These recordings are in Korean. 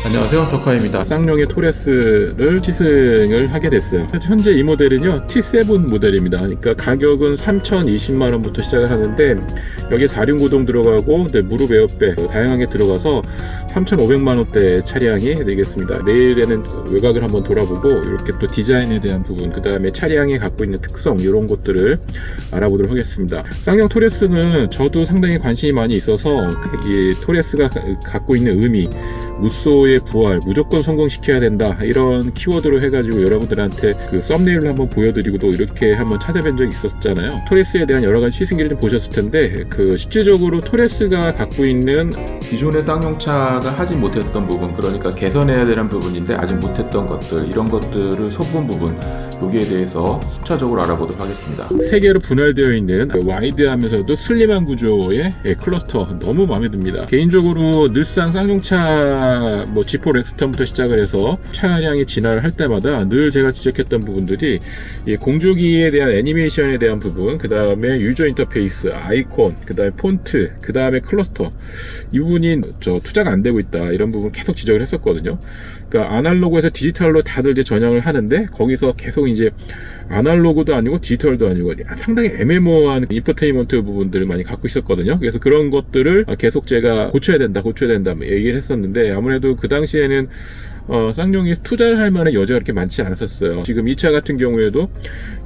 안녕하세요, 덕화입니다. 쌍용의 토레스를 시승을 하게 됐어요. 현재 이 모델은요 T7 모델입니다. 그러니까 가격은 3,020만원부터 시작을 하는데 여기에 4륜구동 들어가고 무릎 에어백 다양하게 들어가서 3,500만원대 차량이 되겠습니다. 내일에는 외곽을 한번 돌아보고 이렇게 또 디자인에 대한 부분, 그 다음에 차량이 갖고 있는 특성 이런 것들을 알아보도록 하겠습니다. 쌍용 토레스는 저도 상당히 관심이 많이 있어서 이 토레스가 갖고 있는 의미, 무쏘의 부활, 무조건 성공시켜야 된다, 이런 키워드로 해가지고 여러분들한테 그 썸네일을 한번 보여드리고도 이렇게 한번 찾아뵌 적이 있었잖아요. 토레스에 대한 여러가지 시승기를 좀 보셨을 텐데, 그 실질적으로 토레스가 갖고 있는 기존의 쌍용차가 하지 못했던 부분, 그러니까 개선해야 되는 부분인데 아직 못했던 것들, 이런 것들을 소분 부분, 여기에 대해서 순차적으로 알아보도록 하겠습니다. 세 개로 분할되어 있는 와이드하면서도 슬림한 구조의 클러스터 너무 마음에 듭니다. 개인적으로 늘상 쌍용차 G4 렉스턴부터 시작을 해서 차량이 진화를 할 때마다 늘 제가 지적했던 부분들이 이 공조기에 대한 애니메이션에 대한 부분, 그 다음에 유저 인터페이스, 아이콘, 그 다음에 폰트, 그 다음에 클러스터, 이 부분이 투자가 안 되고 있다, 이런 부분 계속 지적을 했었거든요. 그러니까 아날로그에서 디지털로 다들 이제 전향을 하는데, 거기서 계속 이제 아날로그도 아니고 디지털도 아니고 상당히 애매모호한 인포테인먼트 부분들을 많이 갖고 있었거든요. 그래서 그런 것들을 계속 제가 고쳐야 된다 얘기를 했었는데, 아무래도 그 당시에는 쌍용이 투자를 할 만한 여지가 그렇게 많지 않았었어요. 지금 이 차 같은 경우에도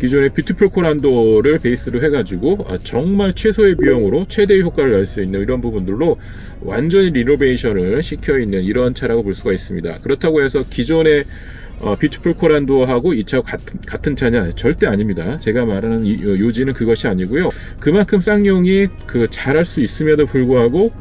기존의 뷰티풀 코란도를 베이스로 해가지고 정말 최소의 비용으로 최대의 효과를 낼 수 있는 이런 부분들로 완전히 리노베이션을 시켜있는 이런 차라고 볼 수가 있습니다. 그렇다고 해서 기존의 뷰티풀 코란도하고 이 차 같은 차냐? 절대 아닙니다. 제가 말하는 요지는 그것이 아니고요. 그만큼 쌍용이 잘할 수 있음에도 불구하고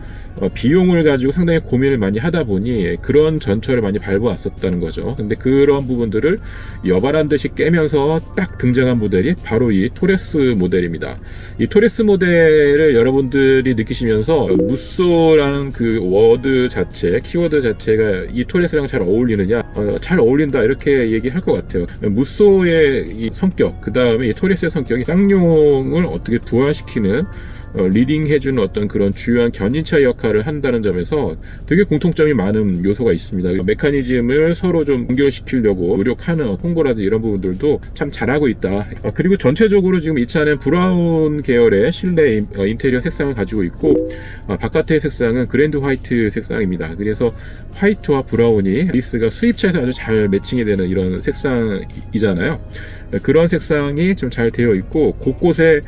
비용을 가지고 상당히 고민을 많이 하다 보니 그런 전철을 많이 밟아왔었다는 거죠. 근데 그런 부분들을 여발한 듯이 깨면서 딱 등장한 모델이 바로 이 토레스 모델입니다. 이 토레스 모델을 여러분들이 느끼시면서 무쏘라는 그 워드 자체, 키워드 자체가 이 토레스랑 잘 어울리느냐? 잘 어울린다, 이렇게 얘기할 것 같아요. 무쏘의 이 성격, 그 다음에 이 토레스의 성격이 쌍용을 어떻게 부활시키는, 리딩해주는 어떤 그런 주요한 견인차 역할을 한다는 점에서 되게 공통점이 많은 요소가 있습니다. 메커니즘을 서로 좀 연결시키려고 노력하는 홍보라든지 이런 부분들도 참 잘하고 있다. 그리고 전체적으로 지금 이 차는 브라운 계열의 실내 인테리어 색상을 가지고 있고, 바깥의 색상은 그랜드 화이트 색상입니다. 그래서 화이트와 브라운이 베이스가 수입차에서 아주 잘 매칭이 되는 이런 색상이잖아요. 그런 색상이 좀 잘 되어 있고, 곳곳에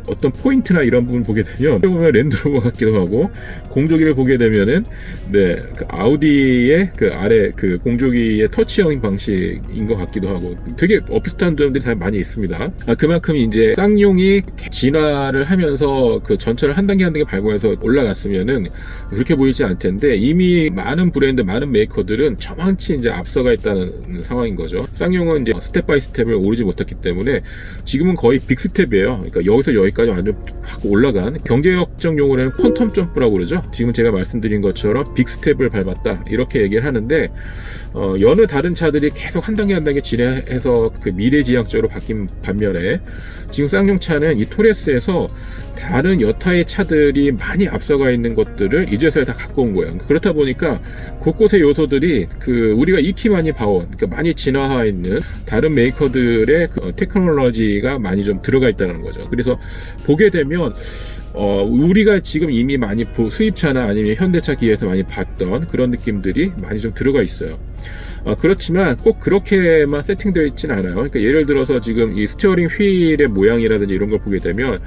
어떤 포인트나 이런 부분 보게 되면 랜드로버 같기도 하고, 공조기를 보게 되면은 그 아우디의 그 아래 그 공조기의 터치형 방식인 것 같기도 하고, 되게 비슷한 점들이 다 많이 있습니다. 그만큼 이제 쌍용이 진화를 하면서 그 전철을 한 단계 한 단계 밟으면서 올라갔으면은 그렇게 보이지 않을 텐데, 이미 많은 브랜드, 많은 메이커들은 저만치 이제 앞서가 있다는 상황인 거죠. 쌍용은 이제 스텝 바이 스텝을 오르지 못했기 때문에 지금은 거의 빅스텝이에요. 그러니까 여기서 여기까지 완전 확 올라간, 경제학적 용어로는 퀀텀 점프라고 그러죠. 지금 제가 말씀드린 것처럼 빅스텝을 밟았다, 이렇게 얘기를 하는데, 여느 다른 차들이 계속 한 단계 한 단계 진행해서 그 미래지향적으로 바뀐 반면에 지금 쌍용차는 이 토레스에서 다른 여타의 차들이 많이 앞서가 있는 것들을 이제서야 다 갖고 온 거예요. 그렇다 보니까 곳곳의 요소들이 우리가 익히 많이 봐온, 그러니까 많이 진화하 있는 다른 메이커들의 테크놀로지가 많이 좀 들어가 있다는 거죠. 그래서 보게 되면 우리가 지금 이미 많이 수입차나 아니면 현대차 기에서 많이 봤던 그런 느낌들이 많이 좀 들어가 있어요. 그렇지만 꼭 그렇게만 세팅되어 있진 않아요. 그러니까 예를 들어서 지금 이 스티어링 휠의 모양이라든지 이런 걸 보게 되면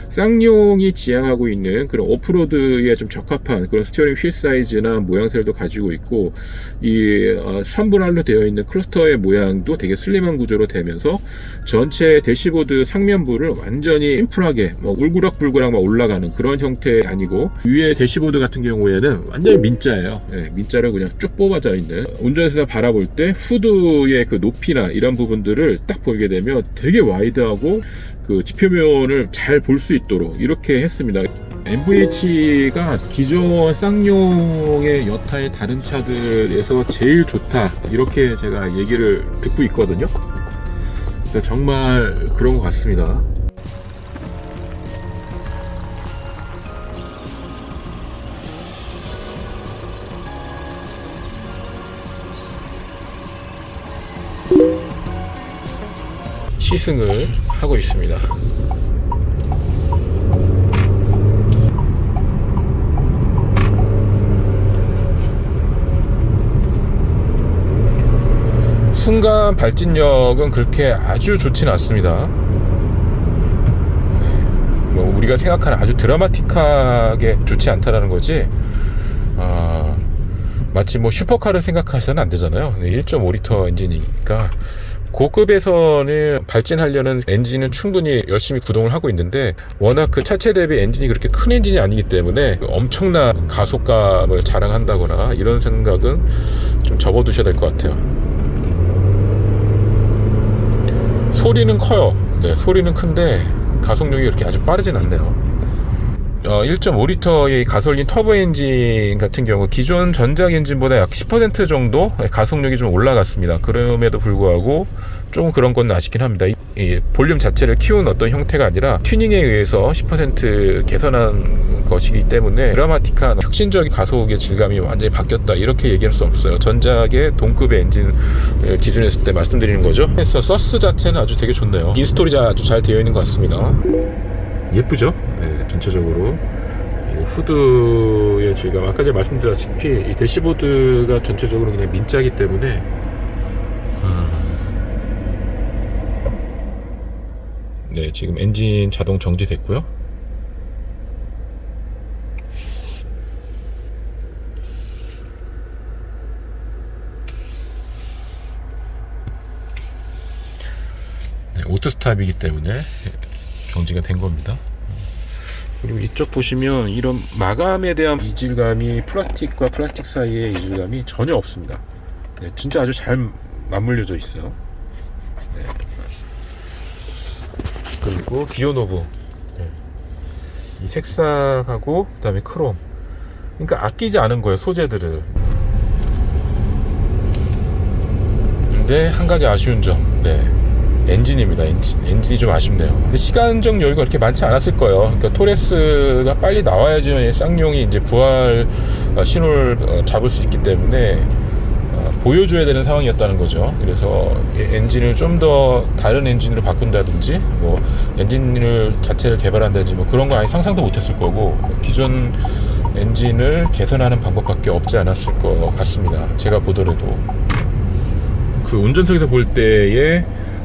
쌍용이 지향하고 있는 그런 오프로드에 좀 적합한 그런 스티어링 휠 사이즈나 모양새도 가지고 있고, 이 3분할로 되어 있는 클러스터의 모양도 되게 슬림한 구조로 되면서 전체 대시보드 상면부를 완전히 심플하게 울그락불그락 막 올라가는 그런 형태 아니고, 위에 대시보드 같은 경우에는 완전히 민자예요. 민자를 그냥 쭉 뽑아져 있는, 운전해서 바라볼 때 후드의 그 높이나 이런 부분들을 딱 보게 되면 되게 와이드하고 그 지표면을 잘 볼 수 있도록 이렇게 했습니다. MVH가 기존 쌍용의 여타의 다른 차들에서 제일 좋다, 이렇게 제가 얘기를 듣고 있거든요. 정말 그런 것 같습니다. 시승을 하고 있습니다. 순간 발진력은 그렇게 아주 좋지는 않습니다. 뭐 우리가 생각하는 아주 드라마틱하게 좋지 않다라는 거지, 마치 뭐 슈퍼카를 생각하셔서는 안 되잖아요. 1.5리터 엔진이니까 고급에서는 발진하려는 엔진은 충분히 열심히 구동을 하고 있는데, 워낙 그 차체 대비 엔진이 그렇게 큰 엔진이 아니기 때문에 엄청난 가속감을 자랑한다거나 이런 생각은 좀 접어두셔야 될 것 같아요. 소리는 커요. 네, 소리는 큰데 가속력이 그렇게 아주 빠르진 않네요. 1.5리터의 가솔린 터보 엔진 같은 경우 기존 전작 엔진보다 약 10% 정도 가속력이 좀 올라갔습니다. 그럼에도 불구하고 조금 그런 건 아쉽긴 합니다. 이 볼륨 자체를 키운 어떤 형태가 아니라 튜닝에 의해서 10% 개선한 것이기 때문에 드라마틱한 혁신적인 가속의 질감이 완전히 바뀌었다, 이렇게 얘기할 수 없어요. 전작의 동급의 엔진 기준에 했을 때 말씀드리는 거죠. 그래서 서스 자체는 아주 되게 좋네요. 인스톨이 아주 잘 되어 있는 것 같습니다. 예쁘죠? 네, 전체적으로 후드의 질감, 아까 제가 말씀드렸다시피 이 대시보드가 전체적으로 그냥 민자이기 때문에 네, 지금 엔진 자동 정지됐고요. 네, 오토 스탑이기 때문에 정지가 된 겁니다. 그리고 이쪽 보시면 이런 마감에 대한 이질감이, 플라스틱과 플라스틱 사이의 이질감이 전혀 없습니다. 네, 진짜 아주 잘 맞물려져 있어요. 네. 그리고 기어 노브, 네, 이 색상하고 그 다음에 크롬, 그러니까 아끼지 않은 거예요, 소재들을. 근데 한 가지 아쉬운 점, 네, 엔진입니다. 엔진이 좀 아쉽네요. 근데 시간적 여유가 그렇게 많지 않았을 거예요. 그러니까 토레스가 빨리 나와야지만 쌍용이 이제 부활 신호를 잡을 수 있기 때문에 보여줘야 되는 상황이었다는 거죠. 그래서 엔진을 좀 더 다른 엔진으로 바꾼다든지, 뭐 엔진을 자체를 개발한다든지, 뭐 그런 거 아예 상상도 못했을 거고, 기존 엔진을 개선하는 방법밖에 없지 않았을 것 같습니다. 제가 보더라도 그 운전석에서 볼 때의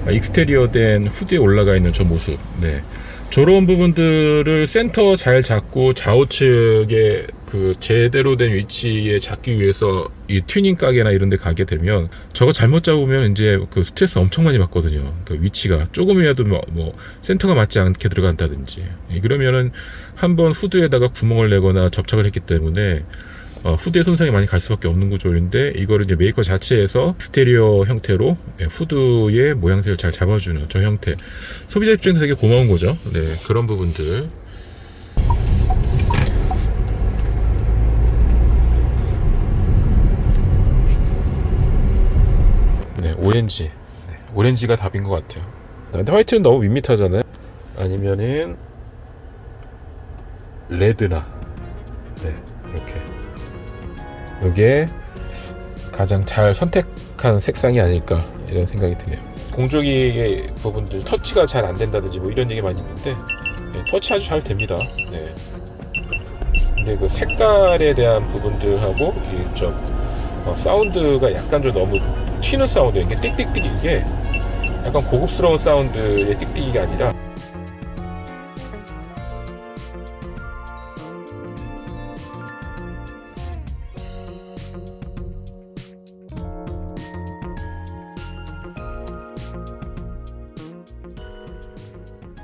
익스테리어 된 후드에 올라가 있는 저 모습, 네, 저런 부분들을 센터 잘 잡고 좌우측에 그 제대로 된 위치에 잡기 위해서 이 튜닝 가게나 이런 데 가게 되면 저거 잘못 잡으면 이제 그 스트레스 엄청 많이 받거든요. 그 위치가 조금이라도 뭐 센터가 맞지 않게 들어간다든지, 그러면은 한번 후드에다가 구멍을 내거나 접착을 했기 때문에 후드에 손상이 많이 갈 수밖에 없는 구조인데, 이거를 이제 메이커 자체에서 스테리오 형태로 후드의 모양새를 잘 잡아주는 저 형태, 소비자 입장에서 되게 고마운 거죠. 네, 그런 부분들. 네, 오렌지. 네, 오렌지가 답인 것 같아요. 근데 화이트는 너무 밋밋하잖아요. 아니면은 레드나, 네, 이렇게. 이게 가장 잘 선택한 색상이 아닐까, 이런 생각이 드네요. 공조기 부분들 터치가 잘 안 된다든지 뭐 이런 얘기 많이 있는데, 네, 터치 아주 잘 됩니다. 네. 근데 그 색깔에 대한 부분들하고 좀 사운드가 약간 좀 너무 튀는 사운드, 이게 띡띡띡, 이게 약간 고급스러운 사운드의 띡띡이가 아니라